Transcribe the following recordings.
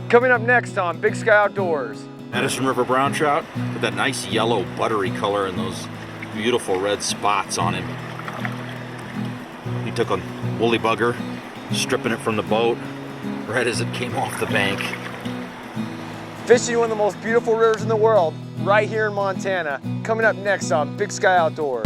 Coming up next on Big Sky Outdoors. Madison River brown trout with that nice yellow buttery color and those beautiful red spots on him. He took a woolly bugger, stripping it from the boat right as it came off the bank. Fishing one of the most beautiful rivers in the world, right here in Montana. Coming up next on Big Sky Outdoors.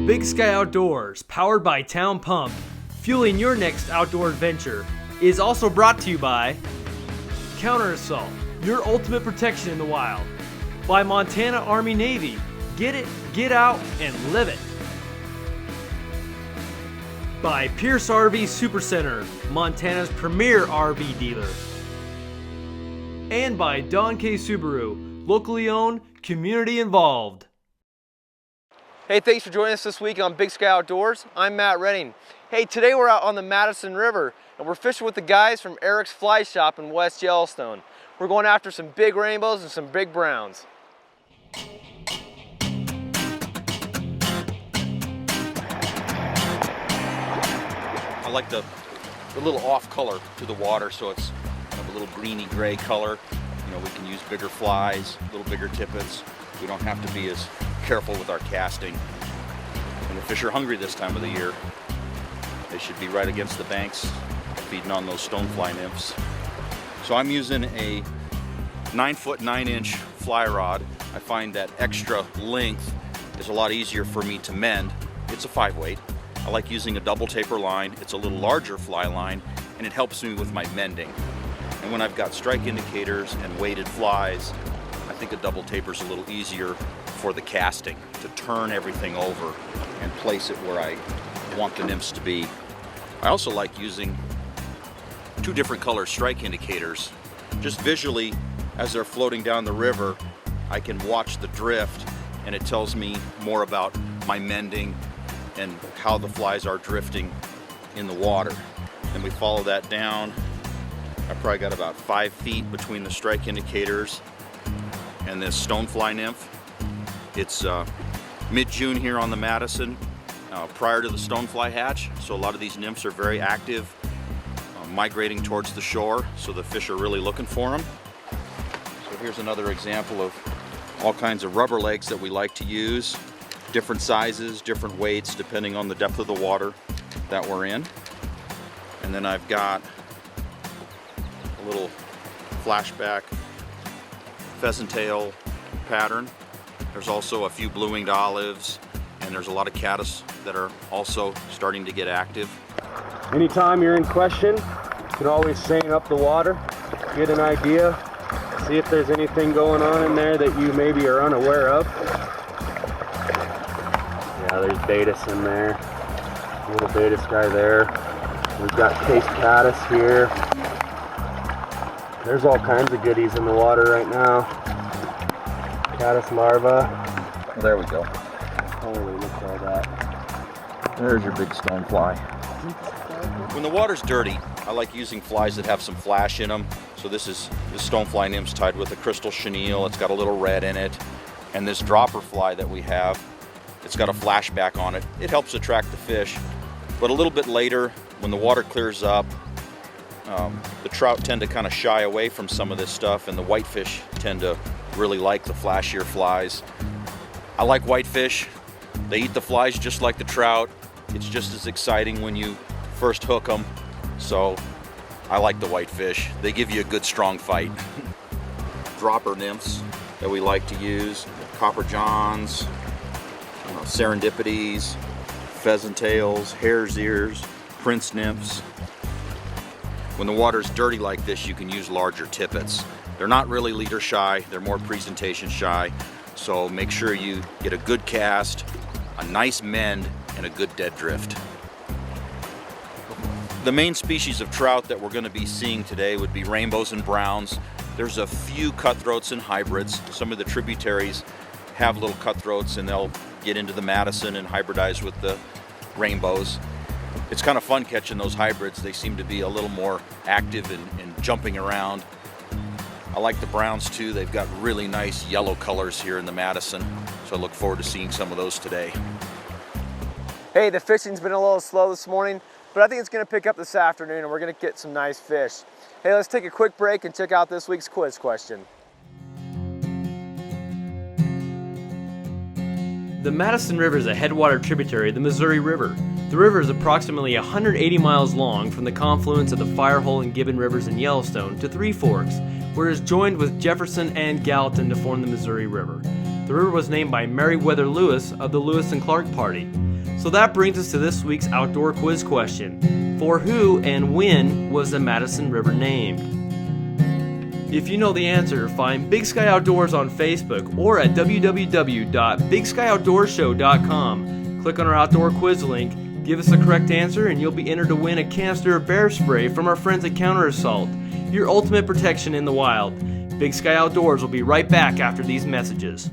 Big Sky Outdoors, powered by Town Pump, fueling your next outdoor adventure, is also brought to you by Counter Assault, your ultimate protection in the wild. By Montana Army Navy, get it, get out, and live it. By Pierce RV Supercenter, Montana's premier RV dealer. And by Kay Subaru, locally owned, community involved. Hey, thanks for joining us this week on Big Sky Outdoors. I'm Matt Redding. Hey, today we're out on the Madison River and we're fishing with the guys from Arricks Fly Shop in West Yellowstone. We're going after some big rainbows and some big browns. I like the little off color to the water, so it's kind of a little greeny gray color. You know, we can use bigger flies, a little bigger tippets. We don't have to be as careful with our casting. When the fish are hungry this time of the year, they should be right against the banks feeding on those stonefly nymphs. So I'm using a 9-foot 9-inch fly rod. I find that extra length is a lot easier for me to mend. It's a 5-weight. I like using a double taper line. It's a little larger fly line and it helps me with my mending. And when I've got strike indicators and weighted flies, I think a double taper is a little easier for the casting, to turn everything over and place it where I want the nymphs to be. I also like using 2 different color strike indicators. Just visually, as they're floating down the river, I can watch the drift and it tells me more about my mending and how the flies are drifting in the water. And we follow that down. I probably got about 5 feet between the strike indicators and this stonefly nymph. It's mid-June here on the Madison, prior to the stonefly hatch, so a lot of these nymphs are very active, migrating towards the shore, so the fish are really looking for them. So here's another example of all kinds of rubber legs that we like to use, different sizes, different weights, depending on the depth of the water that we're in. And then I've got a little flashback pheasant tail pattern. There's also a few blue-winged olives, and there's a lot of caddis that are also starting to get active. Anytime you're in question, you can always seine up the water, get an idea, see if there's anything going on in there that you maybe are unaware of. Yeah, there's Baetis in there, a little Baetis guy there. We've got cased caddis here. There's all kinds of goodies in the water right now. Caddis larva. There we go. Holy, look at all that. There's your big stonefly. When the water's dirty, I like using flies that have some flash in them. So this stonefly nymph's tied with a crystal chenille. It's got a little red in it. And this dropper fly that we have, it's got a flashback on it. It helps attract the fish. But a little bit later, when the water clears up, the trout tend to kind of shy away from some of this stuff, and the whitefish tend to really like the flashier flies. I like whitefish. They eat the flies just like the trout. It's just as exciting when you first hook them. So I like the whitefish. They give you a good strong fight. Dropper nymphs that we like to use, copper johns, serendipities, pheasant tails, hare's ears, prince nymphs. When the water's dirty like this, you can use larger tippets. They're not really leader shy, they're more presentation shy. So make sure you get a good cast, a nice mend, and a good dead drift. The main species of trout that we're going to be seeing today would be rainbows and browns. There's a few cutthroats and hybrids. Some of the tributaries have little cutthroats and they'll get into the Madison and hybridize with the rainbows. It's kind of fun catching those hybrids. They seem to be a little more active and jumping around. I like the browns too. They've got really nice yellow colors here in the Madison, so I look forward to seeing some of those today. Hey, the fishing's been a little slow this morning, but I think it's gonna pick up this afternoon and we're gonna get some nice fish. Hey, let's take a quick break and check out this week's quiz question. The Madison River is a headwater tributary of the Missouri River. The river is approximately 180 miles long from the confluence of the Firehole and Gibbon Rivers in Yellowstone to Three Forks, where it is joined with Jefferson and Gallatin to form the Missouri River. The river was named by Meriwether Lewis of the Lewis and Clark Party. So that brings us to this week's outdoor quiz question. For who and when was the Madison River named? If you know the answer, find Big Sky Outdoors on Facebook or at www.bigskyouttoorshow.com. Click on our outdoor quiz link, give us the correct answer, and you'll be entered to win a canister of bear spray from our friends at Counter Assault, your ultimate protection in the wild. Big Sky Outdoors will be right back after these messages.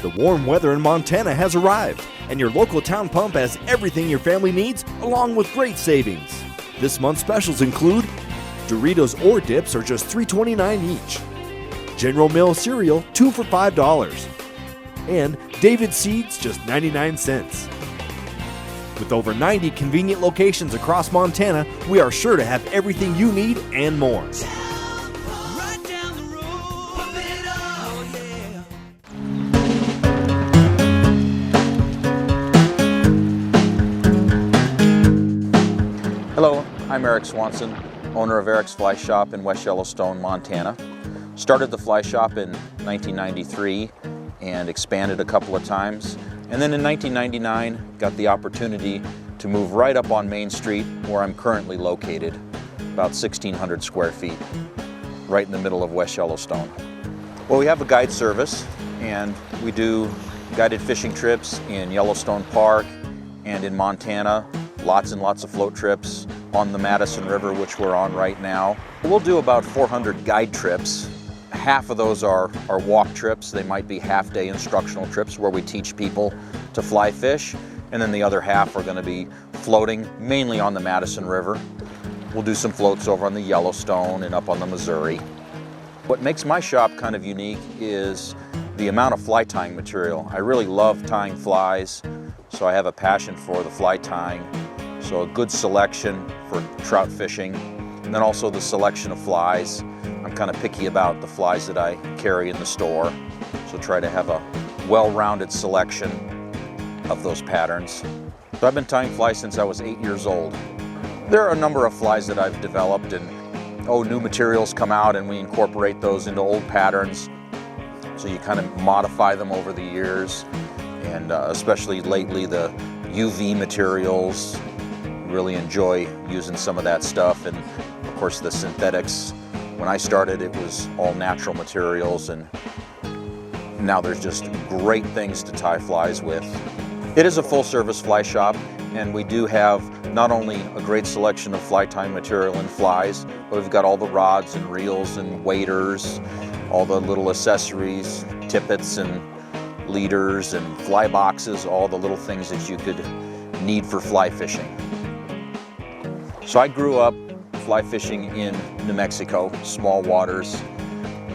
The warm weather in Montana has arrived, and your local town pump has everything your family needs, along with great savings. This month's specials include Doritos or dips are just $3.29 each, General Mills cereal 2 for $5, and David seeds just 99 cents. With over 90 convenient locations across Montana, we are sure to have everything you need and more. Hello, I'm Eric Swanson, owner of Arricks Fly Shop in West Yellowstone, Montana. Started the fly shop in 1993 and expanded a couple of times. And then in 1999, got the opportunity to move right up on Main Street where I'm currently located, about 1,600 square feet, right in the middle of West Yellowstone. Well, we have a guide service and we do guided fishing trips in Yellowstone Park and in Montana. Lots and lots of float trips on the Madison River, which we're on right now. We'll do about 400 guide trips. Half of those are walk trips. They might be half-day instructional trips where we teach people to fly fish, and then the other half are going to be floating, mainly on the Madison River. We'll do some floats over on the Yellowstone and up on the Missouri. What makes my shop kind of unique is the amount of fly tying material. I really love tying flies, so I have a passion for the fly tying. So a good selection for trout fishing, and then also the selection of flies. I'm kind of picky about the flies that I carry in the store, so try to have a well-rounded selection of those patterns. So I've been tying flies since I was 8 years old. There are a number of flies that I've developed, and new materials come out and we incorporate those into old patterns. So you kind of modify them over the years, and especially lately the UV materials. Really enjoy using some of that stuff, and of course the synthetics. When I started, it was all natural materials, and now there's just great things to tie flies with. It is a full-service fly shop, and we do have not only a great selection of fly tying material and flies, but we've got all the rods and reels and waders, all the little accessories, tippets and leaders and fly boxes, all the little things that you could need for fly fishing. So I grew up fly fishing in New Mexico, small waters,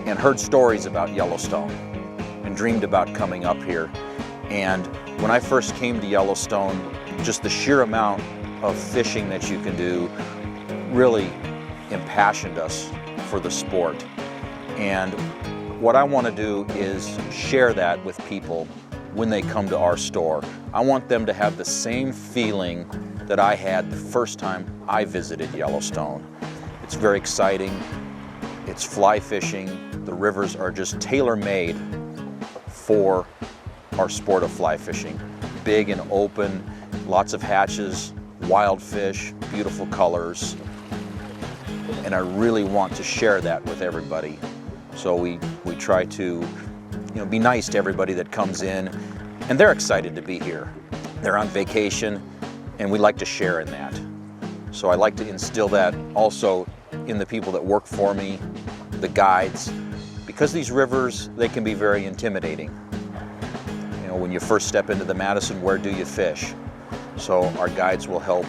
and heard stories about Yellowstone and dreamed about coming up here. And when I first came to Yellowstone, just the sheer amount of fishing that you can do really impassioned us for the sport. And what I want to do is share that with people when they come to our store. I want them to have the same feeling that I had the first time I visited Yellowstone. It's very exciting. It's fly fishing. The rivers are just tailor-made for our sport of fly fishing. Big and open, lots of hatches, wild fish, beautiful colors. And I really want to share that with everybody. So we try to, be nice to everybody that comes in, and they're excited to be here. They're on vacation, and we like to share in that. So I like to instill that also in the people that work for me, the guides, because these rivers, they can be very intimidating. When you first step into the Madison, where do you fish? So our guides will help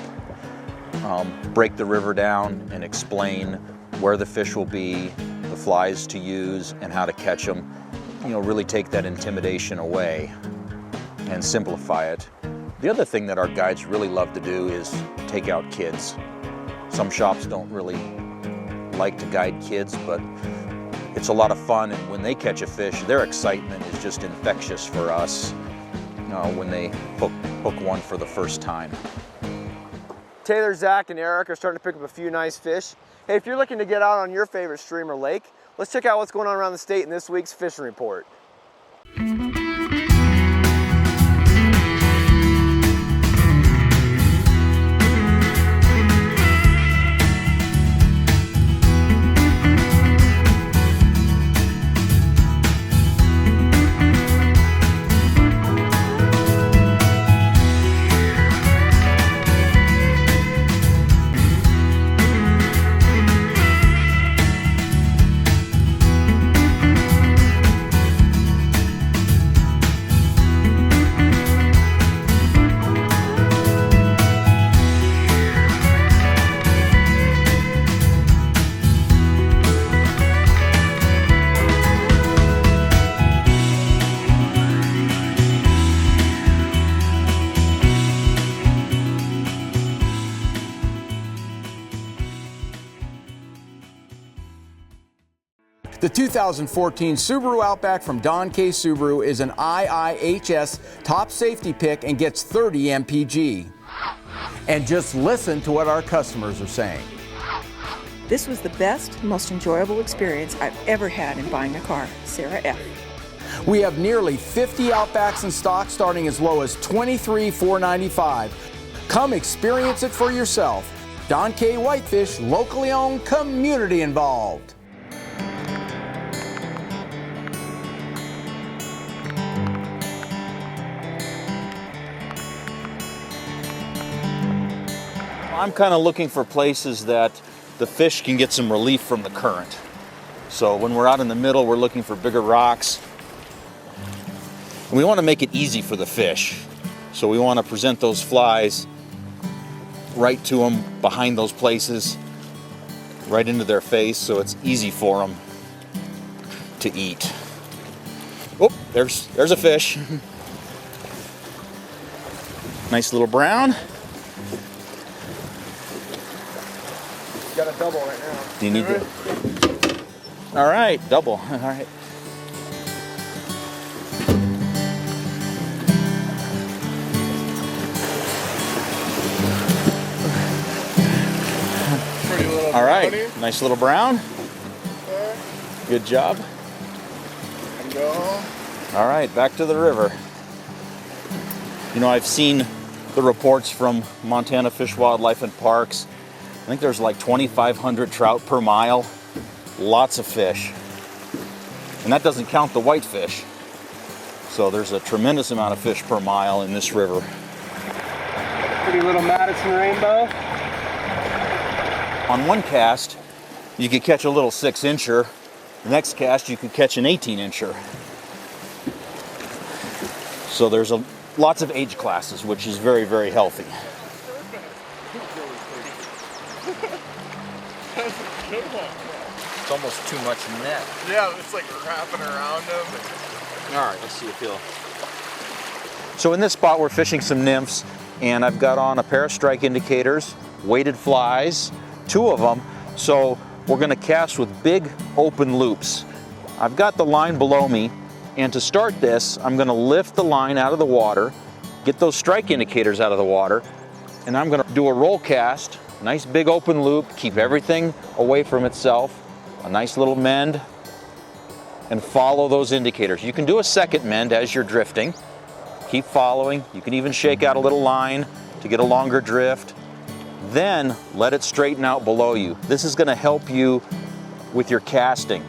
break the river down and explain where the fish will be, the flies to use, and how to catch them. Really take that intimidation away and simplify it. The other thing that our guides really love to do is take out kids. Some shops don't really like to guide kids, but it's a lot of fun, and when they catch a fish, their excitement is just infectious for us when they hook one for the first time. Taylor, Zach, and Eric are starting to pick up a few nice fish. Hey, if you're looking to get out on your favorite stream or lake, let's check out what's going on around the state in this week's Fishing Report. The 2014 Subaru Outback from Don Kay Subaru is an IIHS top safety pick and gets 30 mpg. And just listen to what our customers are saying. This was the best, most enjoyable experience I've ever had in buying a car. Sarah F. We have nearly 50 Outbacks in stock starting as low as $23,495. Come experience it for yourself. Don Kay Whitefish, locally owned, community involved. I'm kind of looking for places that the fish can get some relief from the current. So when we're out in the middle, we're looking for bigger rocks. And we want to make it easy for the fish. So we want to present those flies right to them, behind those places, right into their face, so it's easy for them to eat. Oh, there's a fish. Nice little brown. Got a double right now. Do you need to? All right, double. All right. Pretty little All right, brownie. nice little brown. There. Good job. And go. All right, back to the river. I've seen the reports from Montana Fish, Wildlife, and Parks. I think there's like 2,500 trout per mile. Lots of fish. And that doesn't count the whitefish. So there's a tremendous amount of fish per mile in this river. Pretty little Madison rainbow. On one cast, you could catch a little 6-incher. The next cast, you could catch an 18-incher. So there's lots of age classes, which is very, very healthy. It's almost too much net. Yeah, it's like wrapping around them. All right, let's see a feel. So in this spot, we're fishing some nymphs, and I've got on a pair of strike indicators, weighted flies, 2 of them. So we're gonna cast with big open loops. I've got the line below me, and to start this, I'm gonna lift the line out of the water, get those strike indicators out of the water, and I'm gonna do a roll cast, nice big open loop, keep everything away from itself, a nice little mend, and follow those indicators. You can do a second mend as you're drifting. Keep following. You can even shake out a little line to get a longer drift. Then let it straighten out below you. This is going to help you with your casting.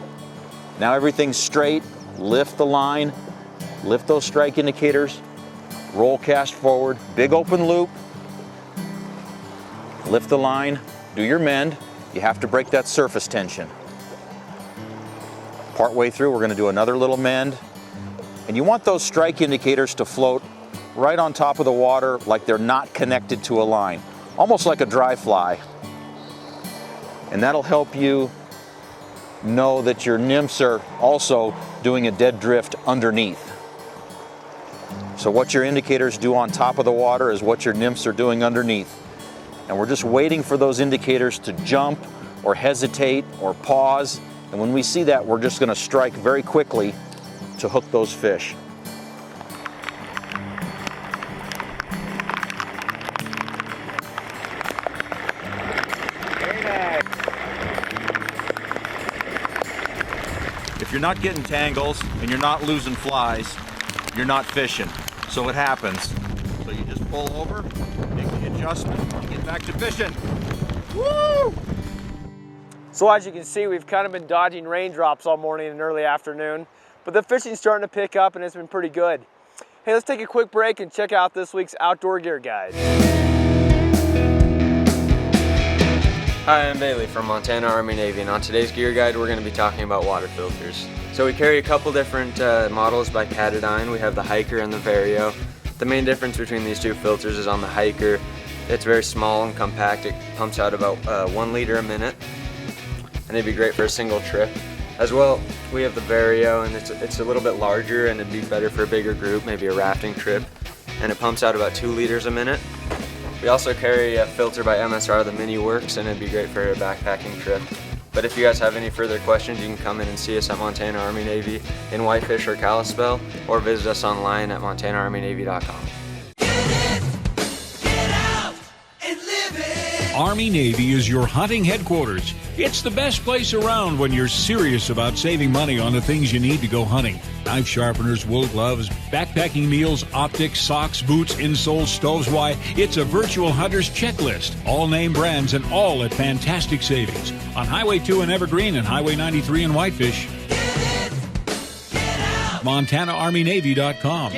Now everything's straight. Lift the line, lift those strike indicators, roll cast forward, big open loop, lift the line, do your mend. You have to break that surface tension. Partway through, we're going to do another little mend. And you want those strike indicators to float right on top of the water like they're not connected to a line, almost like a dry fly. And that'll help you know that your nymphs are also doing a dead drift underneath. So what your indicators do on top of the water is what your nymphs are doing underneath. And we're just waiting for those indicators to jump or hesitate or pause. And when we see that, we're just going to strike very quickly to hook those fish. If you're not getting tangles and you're not losing flies, you're not fishing. So it happens. So you just pull over, make the adjustment, and get back to fishing. Woo! So as you can see, we've kind of been dodging raindrops all morning and early afternoon, but the fishing's starting to pick up and it's been pretty good. Hey, let's take a quick break and check out this week's outdoor gear guide. Hi, I'm Bailey from Montana Army Navy, and on today's gear guide we're going to be talking about water filters. So we carry a couple different models by Katadyn. We have the Hiker and the Vario. The main difference between these two filters is on the Hiker, it's very small and compact. It pumps out about 1 liter a minute, and it'd be great for a single trip. As well, we have the Vario, and it's a little bit larger and it'd be better for a bigger group, maybe a rafting trip, and it pumps out about 2 liters a minute. We also carry a filter by MSR, the Mini Works, and it'd be great for a backpacking trip. But if you guys have any further questions, you can come in and see us at Montana Army Navy in Whitefish or Kalispell, or visit us online at montanaarmynavy.com. Army Navy is your hunting headquarters. It's the best place around when you're serious about saving money on the things you need to go hunting. Knife sharpeners, wool gloves, backpacking meals, optics, socks, boots, insoles, stoves. Why, it's a virtual hunter's checklist. All name brands and all at fantastic savings. On Highway 2 in Evergreen and Highway 93 in Whitefish. MontanaArmyNavy.com.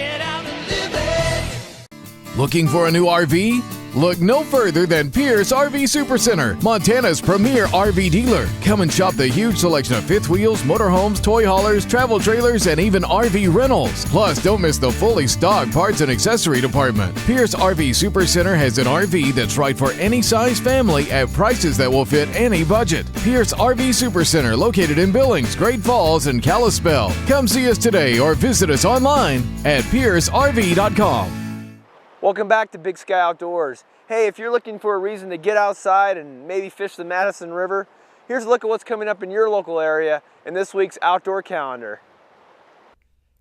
Looking for a new RV? Look no further than Pierce RV Supercenter, Montana's premier RV dealer. Come and shop the huge selection of fifth wheels, motorhomes, toy haulers, travel trailers, and even RV rentals. Plus, don't miss the fully stocked parts and accessory department. Pierce RV Supercenter has an RV that's right for any size family at prices that will fit any budget. Pierce RV Supercenter, located in Billings, Great Falls, and Kalispell. Come see us today or visit us online at piercerv.com. Welcome back to Big Sky Outdoors. Hey, if you're looking for a reason to get outside and maybe fish the Madison River, here's a look at what's coming up in your local area in this week's outdoor calendar.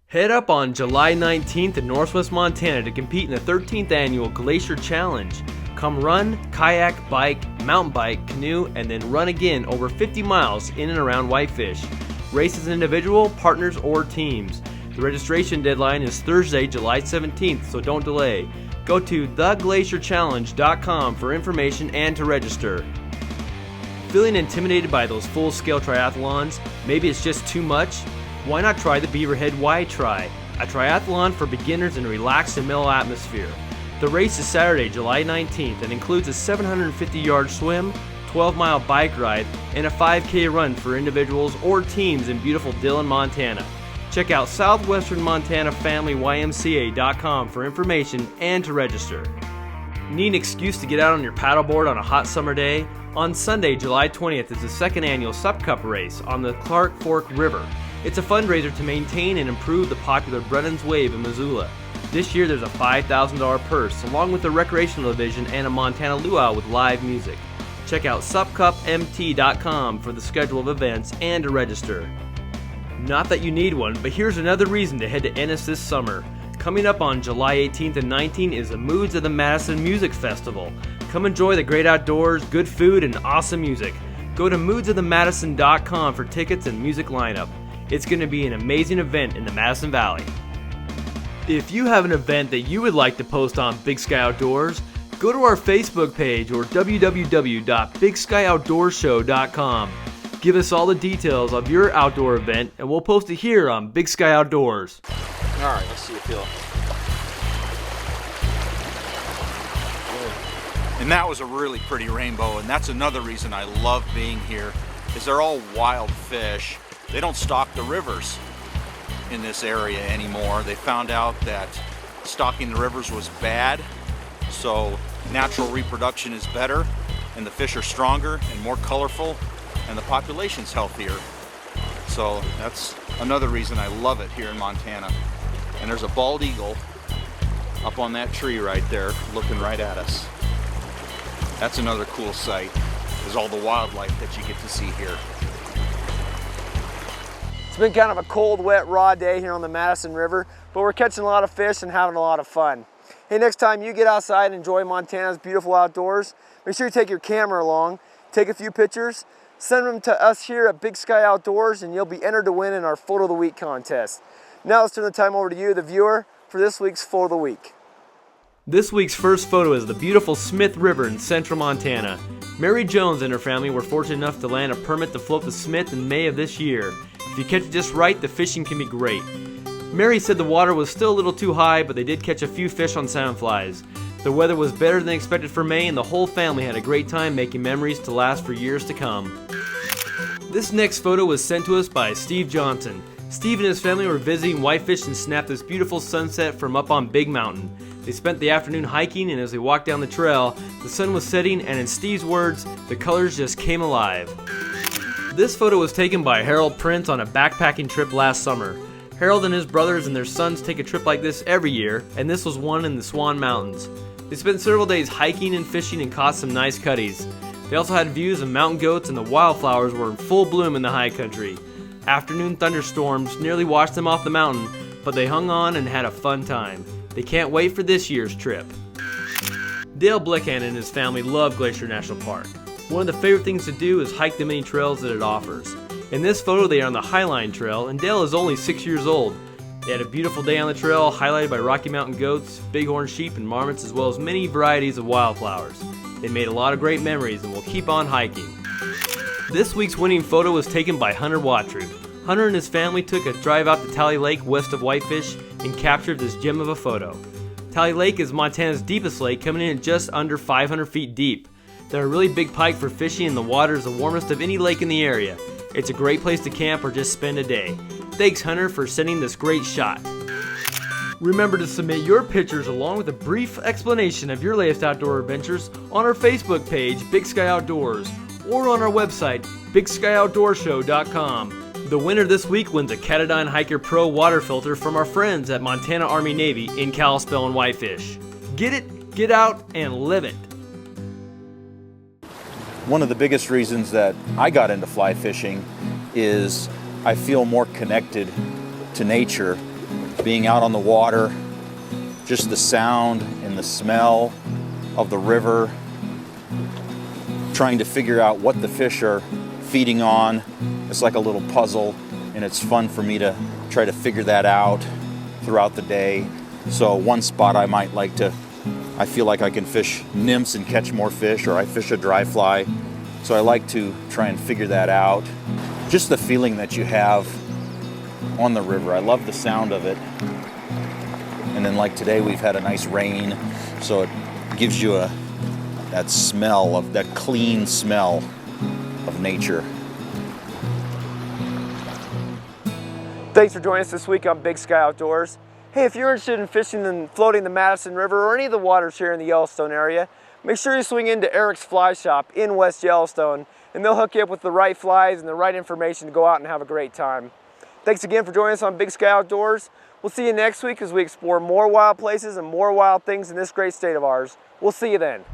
Head up on July 19th in Northwest Montana to compete in the 13th annual Glacier Challenge. Come run, kayak, bike, mountain bike, canoe, and then run again over 50 miles in and around Whitefish. Race as an individual, partners, or teams. The registration deadline is Thursday, July 17th, so don't delay. Go to theglacierchallenge.com for information and to register. Feeling intimidated by those full-scale triathlons? Maybe it's just too much? Why not try the Beaverhead Y-Tri, a triathlon for beginners in a relaxed and mellow atmosphere. The race is Saturday, July 19th, and includes a 750-yard swim, 12-mile bike ride, and a 5K run for individuals or teams in beautiful Dillon, Montana. Check out Southwestern Montana Family YMCA.com for information and to register. Need an excuse to get out on your paddleboard on a hot summer day? On Sunday, July 20th is the second annual Sup Cup race on the Clark Fork River. It's a fundraiser to maintain and improve the popular Brennan's Wave in Missoula. This year there's a $5,000 purse along with a recreational division and a Montana luau with live music. Check out supcupmt.com for the schedule of events and to register. Not that you need one, but here's another reason to head to Ennis this summer. Coming up on July 18th and 19th is the Moods of the Madison Music Festival. Come enjoy the great outdoors, good food, and awesome music. Go to moodsofthemadison.com for tickets and music lineup. It's going to be an amazing event in the Madison Valley. If you have an event that you would like to post on Big Sky Outdoors, go to our Facebook page or www.bigskyoutdoorshow.com. Give us all the details of your outdoor event and we'll post it here on Big Sky Outdoors. All right, let's see you feel. And that was a really pretty rainbow, and that's another reason I love being here, is they're all wild fish. They don't stock the rivers in this area anymore. They found out that stocking the rivers was bad, so natural reproduction is better, and the fish are stronger and more colorful, and the population's healthier. So that's another reason I love it here in Montana. And there's a bald eagle up on that tree right there looking right at us. That's another cool sight, is all the wildlife that you get to see here. It's been kind of a cold, wet, raw day here on the Madison River, but we're catching a lot of fish and having a lot of fun. Hey, next time you get outside and enjoy Montana's beautiful outdoors, make sure you take your camera along, take a few pictures, send them to us here at Big Sky Outdoors, and you'll be entered to win in our Photo of the Week contest. Now let's turn the time over to you, the viewer, for this week's Photo of the Week. This week's first photo is the beautiful Smith River in central Montana. Mary Jones and her family were fortunate enough to land a permit to float the Smith in May of this year. If you catch it just right, the fishing can be great. Mary said the water was still a little too high, but they did catch a few fish on sandflies. The weather was better than expected for May, and the whole family had a great time making memories to last for years to come. This next photo was sent to us by Steve Johnson. Steve and his family were visiting Whitefish and snapped this beautiful sunset from up on Big Mountain. They spent the afternoon hiking, and as they walked down the trail, the sun was setting, and in Steve's words, the colors just came alive. This photo was taken by Harold Prince on a backpacking trip last summer. Harold and his brothers and their sons take a trip like this every year, and this was one in the Swan Mountains. They spent several days hiking and fishing and caught some nice cutties. They also had views of mountain goats, and the wildflowers were in full bloom in the high country. Afternoon thunderstorms nearly washed them off the mountain, but they hung on and had a fun time. They can't wait for this year's trip. Dale Blickhand and his family love Glacier National Park. One of the favorite things to do is hike the many trails that it offers. In this photo, they are on the Highline Trail, and Dale is only 6 years old. They had a beautiful day on the trail, highlighted by Rocky Mountain goats, bighorn sheep, and marmots, as well as many varieties of wildflowers. They made a lot of great memories and will keep on hiking. This week's winning photo was taken by Hunter Watrud. Hunter and his family took a drive out to Tally Lake west of Whitefish and captured this gem of a photo. Tally Lake is Montana's deepest lake, coming in at just under 500 feet deep. They're a really big pike for fishing, and the water is the warmest of any lake in the area. It's a great place to camp or just spend a day. Thanks, Hunter, for sending this great shot. Remember to submit your pictures along with a brief explanation of your latest outdoor adventures on our Facebook page, Big Sky Outdoors, or on our website, bigskyoutdoorshow.com. The winner this week wins a Katadyn Hiker Pro water filter from our friends at Montana Army Navy in Kalispell and Whitefish. Get it, get out, and live it. One of the biggest reasons that I got into fly fishing is I feel more connected to nature. Being out on the water, just the sound and the smell of the river, trying to figure out what the fish are feeding on. It's like a little puzzle, and it's fun for me to try to figure that out throughout the day. So one spot I might like to, I feel like I can fish nymphs and catch more fish, or I fish a dry fly. So I like to try and figure that out. Just the feeling that you have on the river. I love the sound of it. And then like today we've had a nice rain, so it gives you that smell of that clean smell of nature. Thanks for joining us this week on Big Sky Outdoors. Hey, if you're interested in fishing and floating the Madison River or any of the waters here in the Yellowstone area, make sure you swing into Arricks Fly Shop in West Yellowstone, and they'll hook you up with the right flies and the right information to go out and have a great time. Thanks again for joining us on Big Sky Outdoors. We'll see you next week as we explore more wild places and more wild things in this great state of ours. We'll see you then.